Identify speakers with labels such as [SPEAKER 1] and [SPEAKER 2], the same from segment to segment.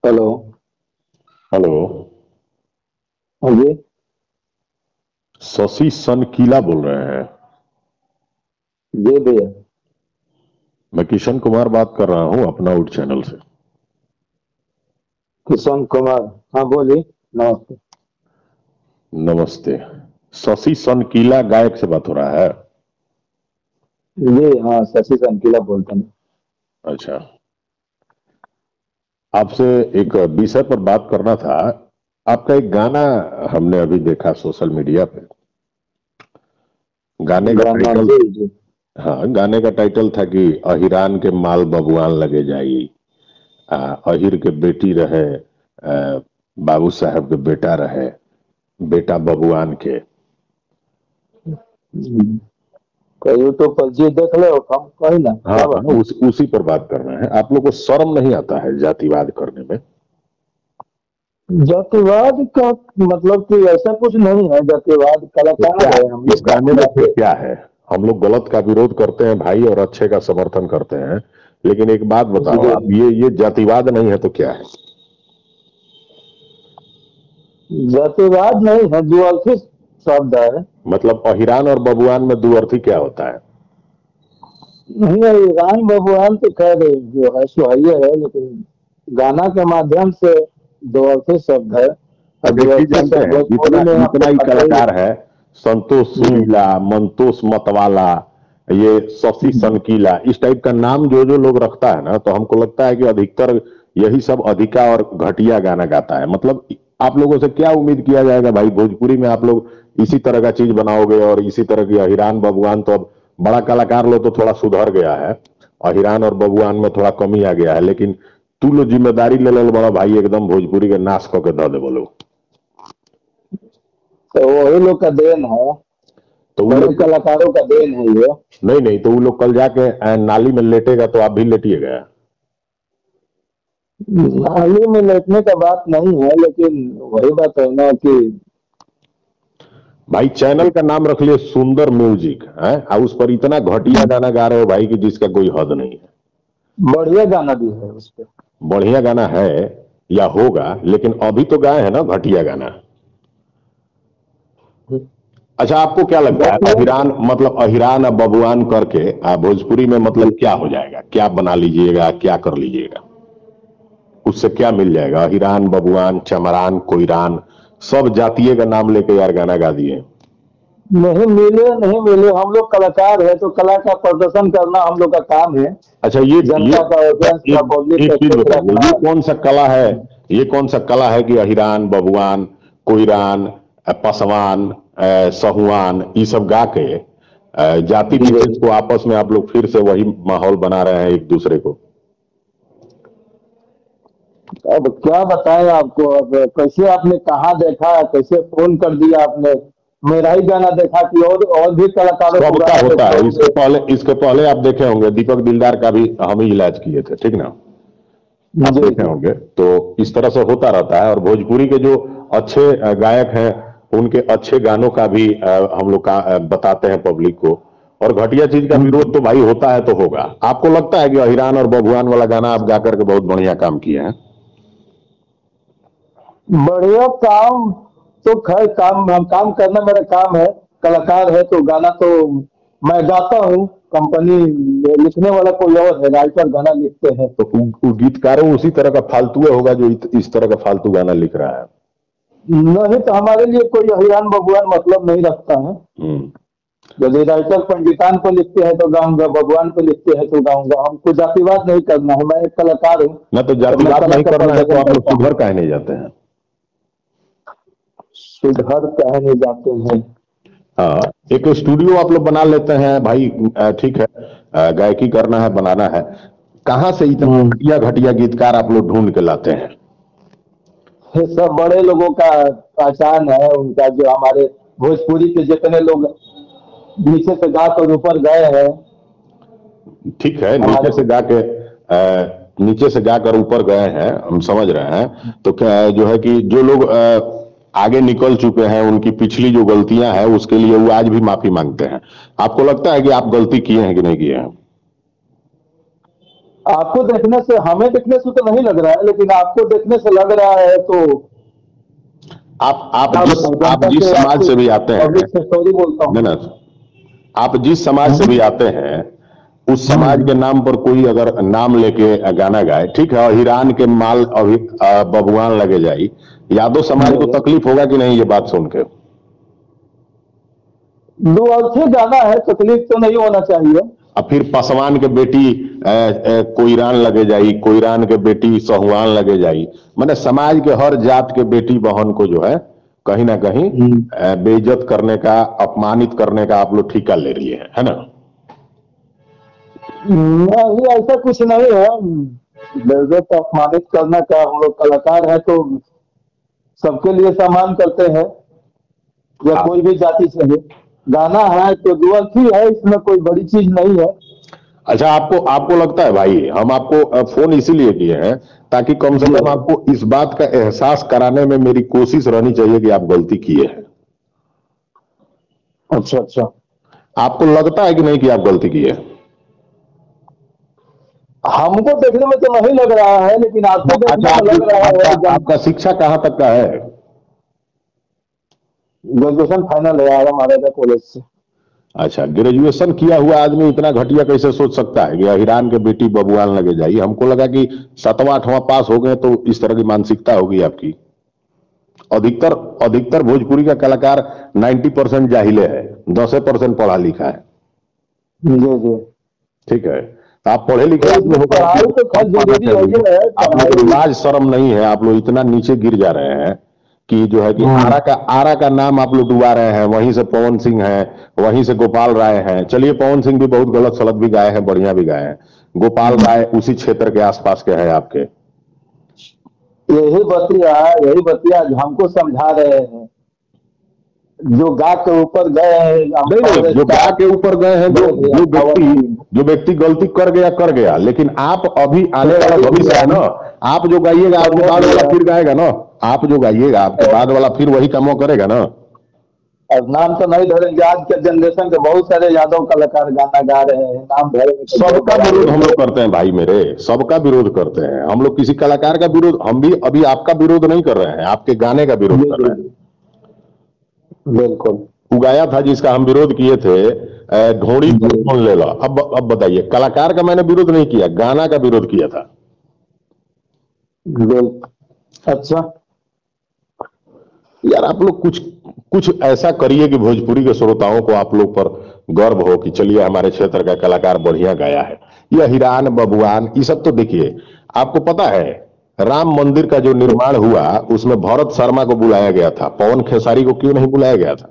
[SPEAKER 1] Hello.
[SPEAKER 2] Hello.
[SPEAKER 1] हाँ जी।
[SPEAKER 2] शशि सनकीला बोल रहे हैं?
[SPEAKER 1] जी भैया।
[SPEAKER 2] मैं किशन कुमार बात कर रहा हूँ अपना उड चैनल से।
[SPEAKER 1] किशन कुमार। हाँ बोलिए। नमस्ते।
[SPEAKER 2] नमस्ते। शशि सनकीला गायक से बात हो रहा है?
[SPEAKER 1] जी हाँ, शशि संकीला बोलते हैं।
[SPEAKER 2] अच्छा। आपसे एक विषय पर बात करना था। आपका एक गाना हमने अभी देखा सोशल मीडिया पे। गाने का
[SPEAKER 1] गाना
[SPEAKER 2] टाइटल,
[SPEAKER 1] जी जी।
[SPEAKER 2] हाँ, गाने का टाइटल था कि अहिरान के माल बबुआन लगे जाई। अहिर के बेटी रहे, बाबू साहब के बेटा रहे, बेटा बबुआन के।
[SPEAKER 1] हम्म। तो यूट्यूब पर जी देख लो, हम कही ना
[SPEAKER 2] हाँ
[SPEAKER 1] क्या
[SPEAKER 2] हाँ,
[SPEAKER 1] बात है।
[SPEAKER 2] उसी पर बात करना है। आप लोग को शर्म नहीं आता है जातिवाद करने में?
[SPEAKER 1] जातिवाद का मतलब कि ऐसा कुछ नहीं है। जातिवाद
[SPEAKER 2] तो क्या
[SPEAKER 1] कलाकार है, हम
[SPEAKER 2] इस
[SPEAKER 1] लोग
[SPEAKER 2] गाने
[SPEAKER 1] काम
[SPEAKER 2] में फिर
[SPEAKER 1] करते
[SPEAKER 2] क्या है? हम लोग गलत का विरोध करते हैं भाई और अच्छे का समर्थन करते हैं, लेकिन एक बात
[SPEAKER 1] हैं।
[SPEAKER 2] बताओ आप,
[SPEAKER 1] जी।
[SPEAKER 2] ये जातिवाद नहीं है तो क्या है?
[SPEAKER 1] जातिवाद नहीं है, द्विअर्थी शब्द है।
[SPEAKER 2] मतलब अहिरान और बबुआन में दो अर्थी क्या होता है?
[SPEAKER 1] नहीं है, ईरान बबुआन तो खैर जो है सो है ही है, लेकिन गाना के माध्यम से द्विअर्थी शब्द है। और
[SPEAKER 2] अच्छा, एक चीज
[SPEAKER 1] द्विअर्थी
[SPEAKER 2] जानते
[SPEAKER 1] शब्द
[SPEAKER 2] हैं,
[SPEAKER 1] भोजपुरी
[SPEAKER 2] जितना
[SPEAKER 1] में आपको
[SPEAKER 2] जितना ही
[SPEAKER 1] पता ही है।
[SPEAKER 2] कलाकार है, संतोष
[SPEAKER 1] हम्म।
[SPEAKER 2] सुरीला, मंतोष मतवाला, ये शशि
[SPEAKER 1] हम्म।
[SPEAKER 2] सनकीला, इस टाइप का नाम जो जो लोग रखता है ना, तो हमको लगता है कि अधिकतर यही सब अधिका और घटिया गाना गाता है। मतलब आप लोगों से क्या उम्मीद किया जाएगा भाई? भोजपुरी में आप लोग इसी तरह का चीज बनाओगे और इसी तरह की अहिरान बबुआन, तो अब बड़ा कलाकार लोग तो थोड़ा सुधर गया है, अहिरान और बबुआन में थोड़ा कमी आ गया है, लेकिन तू लोग जिम्मेदारी ले लो बड़ा भाई, एकदम भोजपुरी के नाश करके धो दे बोलो।
[SPEAKER 1] तो वही लोग का देन है।
[SPEAKER 2] तो वो
[SPEAKER 1] बड़े
[SPEAKER 2] लोग,
[SPEAKER 1] कलाकारों का देन है ये।
[SPEAKER 2] नहीं नहीं, तो वो लोग कल जाके नाली में लेटेगा तो आप भी लेटिएगा?
[SPEAKER 1] नाली में लेटने का बात नहीं है, लेकिन वही बात है ना कि
[SPEAKER 2] भाई चैनल का नाम रख लिए सुंदर म्यूजिक है, और उस पर इतना घटिया गाना गा रहे हो भाई कि जिसका कोई हद नहीं है।
[SPEAKER 1] बढ़िया गाना भी है उस पे।
[SPEAKER 2] बढ़िया गाना है या होगा, लेकिन अभी तो गाए हैं ना घटिया गाना। अच्छा, आपको क्या लगता है
[SPEAKER 1] देखिए,
[SPEAKER 2] अहिरान, मतलब अहिरान और बबुआन करके भोजपुरी में मतलब क्या हो जाएगा? क्या बना लीजिएगा, क्या कर लीजिएगा? उससे क्या मिल जाएगा? अहिरान बबुआन चमरान कोईरान, सब जातीय का नाम लेके यार गाना गा दिए।
[SPEAKER 1] नहीं मिले नहीं मिले, हम लोग कलाकार है तो कला का प्रदर्शन करना हम लोग का काम है।
[SPEAKER 2] अच्छा, ये
[SPEAKER 1] जनता का, ऑडियंस का,
[SPEAKER 2] एक
[SPEAKER 1] पब्लिक
[SPEAKER 2] एक
[SPEAKER 1] का
[SPEAKER 2] चीज
[SPEAKER 1] खुश
[SPEAKER 2] बताइए,
[SPEAKER 1] रखना।
[SPEAKER 2] ये कौन सा कला है? ये कौन सा कला है कि अहिरान बबुआन कोईरान पसवान सहुआन ये सब गा के जाति विशेष को आपस में आप लोग फिर से वही माहौल बना रहे हैं एक दूसरे को?
[SPEAKER 1] अब क्या बताएं आपको, अब कैसे आपने कहाँ देखा, कैसे फोन कर दिया आपने। मेरा ही गाना देखा कि और भी कलाकारों को
[SPEAKER 2] सबका
[SPEAKER 1] गाना
[SPEAKER 2] होता है।
[SPEAKER 1] देखवाओगे।
[SPEAKER 2] इसके पहले आप देखे होंगे दीपक दिलदार का भी हम ही इलाज किए थे, ठीक ना? आप
[SPEAKER 1] जी
[SPEAKER 2] देखे
[SPEAKER 1] जी।
[SPEAKER 2] होंगे। तो इस तरह से होता रहता है, और भोजपुरी के जो अच्छे गायक हैं उनके अच्छे गानों का भी हम लोग का बताते हैं पब्लिक को। और घटिया चीज का विरोध तो भाई होता है तो होगा। आपको लगता है कि अहिरान और बबुआन वाला गाना आप गा करके बहुत बढ़िया काम किए हैं?
[SPEAKER 1] बढ़िया काम तो खैर, काम करना मेरा काम है। कलाकार है तो गाना तो मैं गाता हूँ। कंपनी लिखने वाला कोई और है, राइटर गाना लिखते हैं।
[SPEAKER 2] तो वो गीतकारों उसी तरह का फालतू होगा जो इस तरह का फालतू गाना लिख रहा है।
[SPEAKER 1] नहीं तो हमारे लिए कोई अहिरान बबुआन मतलब नहीं रखता है।
[SPEAKER 2] हम्म।
[SPEAKER 1] यदि राइटर पंडितान को लिखते हैं तो गाऊंगा, भगवान को लिखते हैं तो गाऊंगा। हमको जातिवाद नहीं करना है, मैं एक कलाकार हूँ।
[SPEAKER 2] ना तो
[SPEAKER 1] तो मैं
[SPEAKER 2] जातिवाद
[SPEAKER 1] कला
[SPEAKER 2] नहीं
[SPEAKER 1] का
[SPEAKER 2] करना है तो
[SPEAKER 1] प्रदर्शन
[SPEAKER 2] आप लोग
[SPEAKER 1] करता हूँ।
[SPEAKER 2] सुधर काहे नहीं जाते हैं?
[SPEAKER 1] सुधर कहने जाते हैं।
[SPEAKER 2] हाँ, एक स्टूडियो आप लोग बना लेते हैं भाई, ठीक है, गायकी करना है, बनाना है, कहाँ से इतना
[SPEAKER 1] हम्म।
[SPEAKER 2] घटिया घटिया गीतकार आप लोग ढूंढ के लाते हैं?
[SPEAKER 1] ये सब बड़े लोगों का पहचान है उनका, जो हमारे भोजपुरी के जितने लोग नीचे से गा कर ऊपर गए हैं।
[SPEAKER 2] ठीक है,
[SPEAKER 1] हमारे
[SPEAKER 2] नीचे से गाकर ऊपर गए हैं, हम समझ रहे हैं। तो क्या जो है कि जो लोग आगे निकल चुके हैं, उनकी पिछली जो गलतियां हैं उसके लिए वो आज भी माफी मांगते हैं। आपको लगता है कि आप गलती किए हैं कि नहीं किए हैं?
[SPEAKER 1] आपको देखने से, हमें देखने से तो नहीं लग रहा है, लेकिन आपको देखने से लग रहा है तो
[SPEAKER 2] आप
[SPEAKER 1] क्या
[SPEAKER 2] जिस
[SPEAKER 1] बताऊं,
[SPEAKER 2] आप
[SPEAKER 1] जनता
[SPEAKER 2] जिस
[SPEAKER 1] से
[SPEAKER 2] समाज
[SPEAKER 1] आपकी
[SPEAKER 2] से भी आते हैं,
[SPEAKER 1] पब्लिक से सॉरी बोलता
[SPEAKER 2] नहीं
[SPEAKER 1] हूँ।
[SPEAKER 2] ना, आप जिस समाज से भी आते हैं उस समाज
[SPEAKER 1] हम्म।
[SPEAKER 2] के नाम पर कोई अगर नाम लेके गाना गाए, ठीक है, और हिरान के माल अभी बबुआन लगे जाई, यादव समाज को
[SPEAKER 1] जी।
[SPEAKER 2] तकलीफ होगा कि नहीं ये बात सुन के?
[SPEAKER 1] दो अच्छे गाना है, तकलीफ तो नहीं होना चाहिए।
[SPEAKER 2] और फिर पासवान के बेटी कोईरान लगे जाई, कोईरान के बेटी सहुआन लगे जाई, मैंने समाज के हर जात के बेटी बहन को जो है कहीं ना कहीं
[SPEAKER 1] हम्म।
[SPEAKER 2] बेइज्जत करने का, अपमानित करने का आप लोग ठेका ले रही है ना?
[SPEAKER 1] नहीं, ऐसा कुछ नहीं है। बेइज्जत अपमानित करने का, हम लोग कलाकार है तो सबके लिए सम्मान करते हैं, या
[SPEAKER 2] आप
[SPEAKER 1] कोई भी जाति से हो। गाना है तो दुअर्थ ही है, इसमें कोई बड़ी चीज नहीं है।
[SPEAKER 2] अच्छा, आपको आपको लगता है भाई, हम आपको फोन इसीलिए किए हैं ताकि कम से
[SPEAKER 1] जी।
[SPEAKER 2] कम आपको इस बात का एहसास कराने में मेरी कोशिश रहनी चाहिए कि आप गलती किए हैं।
[SPEAKER 1] अच्छा अच्छा।
[SPEAKER 2] आपको लगता है कि नहीं कि आप गलती किए हैं?
[SPEAKER 1] हमको देखने में तो नहीं लग रहा है, लेकिन आपको देखने
[SPEAKER 2] अच्छा,
[SPEAKER 1] में लग रहा
[SPEAKER 2] आपका
[SPEAKER 1] है। जब
[SPEAKER 2] आपका शिक्षा कहाँ तक का है?
[SPEAKER 1] ग्रेजुएशन फाइनल है आर महाराजा कॉलेज से।
[SPEAKER 2] अच्छा, ग्रेजुएशन किया हुआ आदमी इतना घटिया कैसे सोच सकता है कि हिरान के बेटी बबुआन लगे जाइए? हमको लगा कि 7वां 8वां पास हो गए तो इस तरह की मानसिकता होगी आपकी। अधिकतर अधिकतर भोजपुरी का कलाकार 90% जाहिले है, 10% पढ़ा लिखा है।
[SPEAKER 1] जी जी।
[SPEAKER 2] ठीक है, तो आप पढ़े लिखे
[SPEAKER 1] तो
[SPEAKER 2] आदमी
[SPEAKER 1] इसमें
[SPEAKER 2] होकर
[SPEAKER 1] पढ़ाई तो खैर जरूरी है, ये है
[SPEAKER 2] आप लोग को
[SPEAKER 1] पढ़ाई।
[SPEAKER 2] लाज शर्म नहीं है? आप लोग इतना नीचे गिर जा रहे हैं कि जो है कि
[SPEAKER 1] हम्म।
[SPEAKER 2] आरा का नाम आप लोग डुबा रहे हैं। वहीं से पवन सिंह है, वहीं से गोपाल राय हैं। चलिए, पवन सिंह भी बहुत गलत सलत भी गाए हैं, बढ़िया भी गाए हैं। गोपाल राय उसी क्षेत्र के आसपास के हैं आपके।
[SPEAKER 1] यही बतिया हमको समझा रहे हैं, जो गा के ऊपर गए हैं
[SPEAKER 2] नहीं नहीं, जो गा के ऊपर गए हैं, जो
[SPEAKER 1] भैया
[SPEAKER 2] जो
[SPEAKER 1] पवन
[SPEAKER 2] व्यक्ति
[SPEAKER 1] सिंह।
[SPEAKER 2] जो व्यक्ति गलती कर गया, लेकिन आप अभी आने वाला
[SPEAKER 1] वही
[SPEAKER 2] भविष्य है
[SPEAKER 1] हम
[SPEAKER 2] ना। आप जो गाइएगा आपके बाद वाला फिर गाएगा ना। आप जो गाइएगा आपके बाद वाला फिर वही काम करेगा ना।
[SPEAKER 1] अब नाम तो नहीं धरेंगे, आज के जनरेशन के बहुत सारे यादव कलाकार गाना गा रहे हैं, नाम धरेंगे तो बहुत
[SPEAKER 2] सबका
[SPEAKER 1] बड़ा
[SPEAKER 2] विरोध हम
[SPEAKER 1] है।
[SPEAKER 2] लोग करते हैं भाई मेरे, सबका विरोध करते हैं हम लोग। किसी कलाकार का विरोध हम भी अभी आपका विरोध नहीं कर रहे हैं, आपके गाने का विरोध
[SPEAKER 1] जी
[SPEAKER 2] कर
[SPEAKER 1] जी
[SPEAKER 2] रहे हैं।
[SPEAKER 1] बिल्कुल।
[SPEAKER 2] उगाया था जिसका हम विरोध किए थे, घोड़ी पर
[SPEAKER 1] जी
[SPEAKER 2] कौन लेगा। अब बताइए, कलाकार का मैंने विरोध नहीं किया, गाना का विरोध किया था।
[SPEAKER 1] बिल्कुल। अच्छा।
[SPEAKER 2] यार आप लोग कुछ कुछ ऐसा करिए कि भोजपुरी के श्रोताओं को आप लोग पर गर्व हो कि चलिए हमारे क्षेत्र का कलाकार बढ़िया गाया है। यह हिरान बबुआन ये सब तो देखिए, आपको पता है राम मंदिर का जो निर्माण हुआ उसमें भरत शर्मा को बुलाया गया था, पवन खेसारी को क्यों नहीं बुलाया गया था?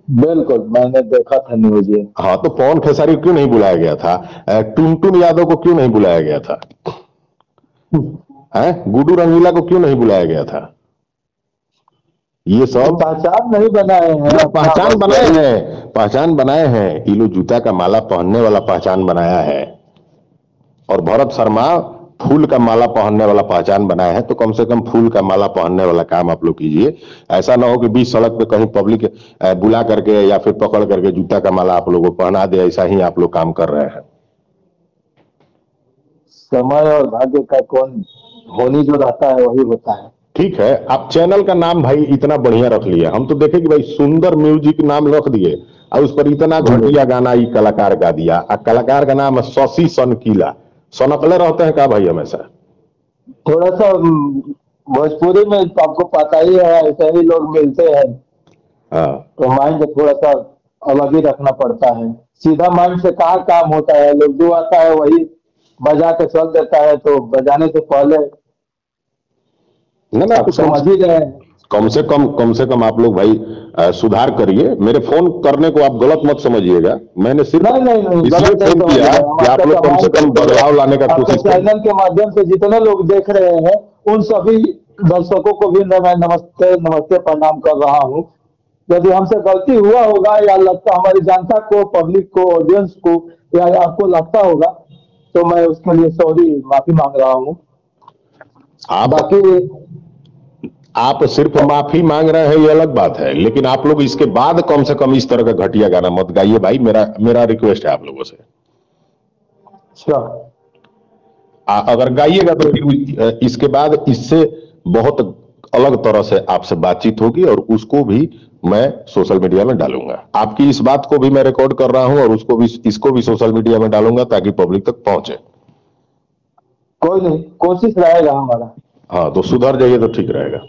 [SPEAKER 1] बिल्कुल, मैंने देखा था न्यूज ये।
[SPEAKER 2] हाँ, तो पवन खेसारी को क्यों नहीं बुलाया गया था? टुनटुन यादव को क्यों नहीं बुलाया गया था? गुड्डू रंगीला को क्यों नहीं बुलाया गया था? ये सब
[SPEAKER 1] पहचान नहीं बनाए हैं
[SPEAKER 2] जो
[SPEAKER 1] अपना,
[SPEAKER 2] पहचान
[SPEAKER 1] बस
[SPEAKER 2] बनाए
[SPEAKER 1] वही।
[SPEAKER 2] हैं, पहचान बनाए हैं। ये लोग जूता का माला पहनने वाला पहचान बनाया है, और भरत शर्मा फूल का माला पहनने वाला पहचान बनाया है। तो कम से कम फूल का माला पहनने वाला काम आप लोग कीजिए। ऐसा ना हो कि बीच सड़क पे कहीं पब्लिक बुला करके या फिर पकड़ करके जूता का माला आप लोगों को पहना दे। ऐसा ही आप लोग काम कर रहे हैं।
[SPEAKER 1] समय और भाग्य का कौन, होनी जो रहता है वही होता है।
[SPEAKER 2] ठीक है, आप चैनल का नाम भाई इतना बढ़िया रख लिए, हम तो देखे कि भाई सुंदर म्यूजिक नाम रख दिए, और उस पर इतना घटिया गाना ये कलाकार गा दिया। और कलाकार का नाम है शशि सनकीला। सनकले रहते हैं क्या भाई हमेशा?
[SPEAKER 1] थोड़ा सा भोजपुरी में तो आपको पता ही है, ऐसे ही लोग मिलते हैं
[SPEAKER 2] हाँ,
[SPEAKER 1] तो माइंड थोड़ा सा अलग ही रखना पड़ता है। सीधा माइंड से कहाँ काम होता है, लोग जो आता है वही बजा के चल देता है, तो बजाने से पहले
[SPEAKER 2] ना ना,
[SPEAKER 1] आप
[SPEAKER 2] तो
[SPEAKER 1] समझ ही रहे हैं।
[SPEAKER 2] कम से कम आप लोग भाई सुधार करिए। मेरे फोन करने को आप गलत मत समझिएगा, मैंने सिर्फ
[SPEAKER 1] नहीं नहीं नहीं,
[SPEAKER 2] इसलिए
[SPEAKER 1] गलत नहीं
[SPEAKER 2] फोन किया
[SPEAKER 1] समझिएगा। हम
[SPEAKER 2] कि आप
[SPEAKER 1] आपका
[SPEAKER 2] लोग कम से कम
[SPEAKER 1] सम्मान
[SPEAKER 2] बदलाव लाने का
[SPEAKER 1] आपके
[SPEAKER 2] कोशिश करें।
[SPEAKER 1] चैनल के माध्यम से जितने लोग देख रहे हैं उन सभी दर्शकों को भी मैं नमस्ते नमस्ते प्रणाम कर रहा हूँ। यदि हमसे गलती हुआ होगा, या लगता हमारी जनता को, पब्लिक को, ऑडियंस को, या आपको लगता होगा, तो मैं उसके लिए सॉरी, माफी मांग रहा हूँ।
[SPEAKER 2] आप
[SPEAKER 1] बाकी
[SPEAKER 2] आप सिर्फ माफी मांग रहे हैं ये अलग बात है, लेकिन आप लोग इसके बाद कम से कम इस तरह का घटिया गाना मत गाइए भाई। मेरा मेरा रिक्वेस्ट है आप लोगों से।
[SPEAKER 1] अच्छा,
[SPEAKER 2] अगर गाइएगा तो फिर इसके बाद इससे बहुत अलग तरह से आपसे बातचीत होगी और उसको भी मैं सोशल मीडिया में डालूंगा। आपकी इस बात को भी मैं रिकॉर्ड कर रहा हूं और उसको भी, इसको भी सोशल मीडिया में डालूंगा ताकि पब्लिक तक पहुंचे।
[SPEAKER 1] कोई नहीं, कोशिश रहेगा हमारा।
[SPEAKER 2] हाँ, तो सुधर जाइए तो ठीक रहेगा।